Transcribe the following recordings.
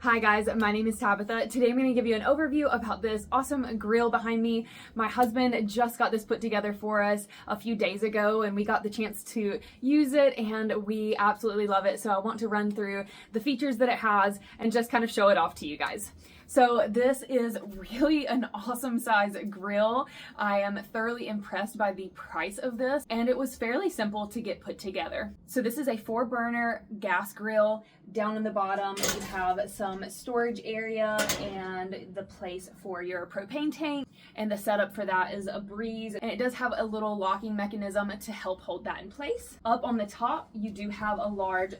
Hi guys, my name is Tabitha. Today I'm going to give you an overview about this awesome grill behind me. My husband just got this put together for us a few days ago and we got the chance to use it and we absolutely love it. So I want to run through the features that it has and just kind of show it off to you guys. So this is really an awesome size grill. I am thoroughly impressed by the price of this and it was fairly simple to get put together. So this is a 4-burner gas grill. Down in the bottom you have some storage area and the place for your propane tank, and the setup for that is a breeze, and it does have a little locking mechanism to help hold that in place. Up on the top you do have a large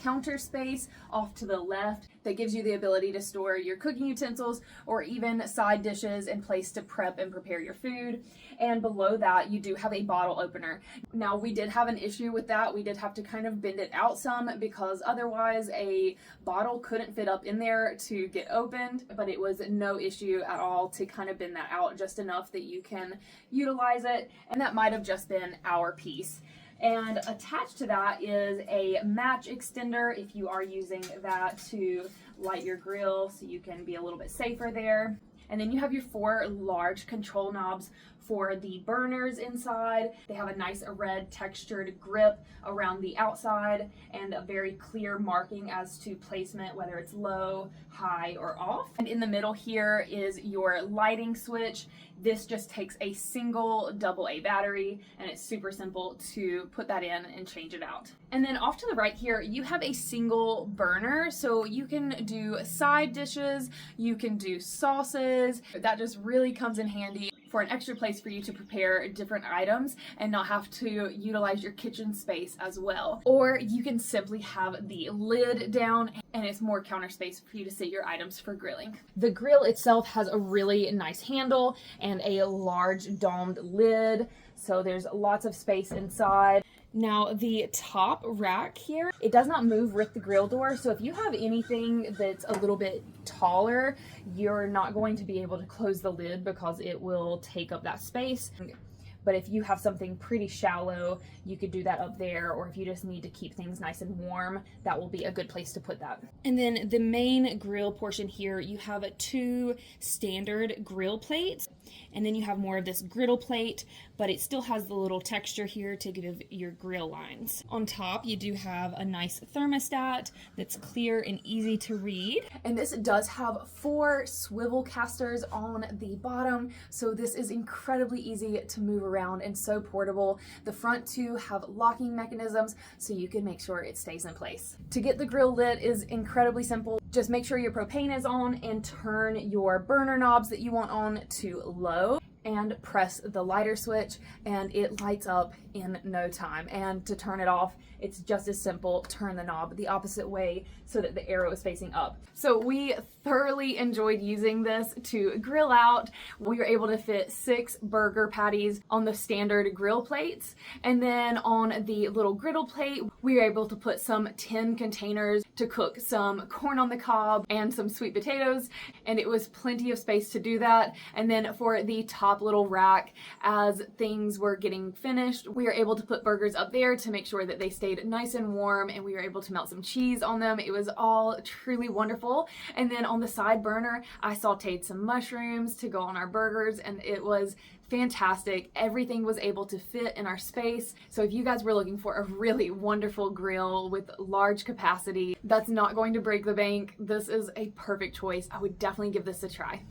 counter space off to the left that gives you the ability to store your cooking utensils or even side dishes in place to prep and prepare your food. And below that you do have a bottle opener. Now we did have an issue with that. We did have to kind of bend it out some because otherwise a bottle couldn't fit up in there to get opened, but it was no issue at all to kind of bend that out just enough that you can utilize it, and that might have just been our piece. And attached to that is a match extender if you are using that to light your grill, so you can be a little bit safer there. And then you have your 4 large control knobs for the burners inside. They have a nice red textured grip around the outside and a very clear marking as to placement, whether it's low, high, or off. And in the middle here is your lighting switch. This just takes a single AA battery and it's super simple to put that in and change it out. And then off to the right here, you have a single burner, so you can do side dishes, you can do sauces. That just really comes in handy for an extra place for you to prepare different items and not have to utilize your kitchen space as well. Or you can simply have the lid down and it's more counter space for you to sit your items for grilling. The grill itself has a really nice handle and a large domed lid, so there's lots of space inside. Now the top rack here, it does not move with the grill door, so if you have anything that's a little bit taller, you're not going to be able to close the lid because it will take up that space. But if you have something pretty shallow, you could do that up there, or if you just need to keep things nice and warm, that will be a good place to put that. And then the main grill portion here, you have 2 standard grill plates, and then you have more of this griddle plate, but it still has the little texture here to give your grill lines. On top, you do have a nice thermostat that's clear and easy to read. And this does have 4 swivel casters on the bottom, so this is incredibly easy to move around and so portable. The front 2 have locking mechanisms, so you can make sure it stays in place. To get the grill lit is incredibly simple. Just make sure your propane is on and turn your burner knobs that you want on to low and press the lighter switch and it lights up in no time. And to turn it off, it's just as simple. Turn the knob the opposite way so that the arrow is facing up. So we thoroughly enjoyed using this to grill out. We were able to fit 6 burger patties on the standard grill plates, and then on the little griddle plate we were able to put some tin containers to cook some corn on the cob and some sweet potatoes, and it was plenty of space to do that. And then for the top little rack, as things were getting finished, we were able to put burgers up there to make sure that they stayed nice and warm, and we were able to melt some cheese on them. It was all truly wonderful. And then on the side burner, I sauteed some mushrooms to go on our burgers, and it was fantastic. Everything was able to fit in our space. So if you guys were looking for a really wonderful grill with large capacity that's not going to break the bank, this is a perfect choice. I would definitely give this a try.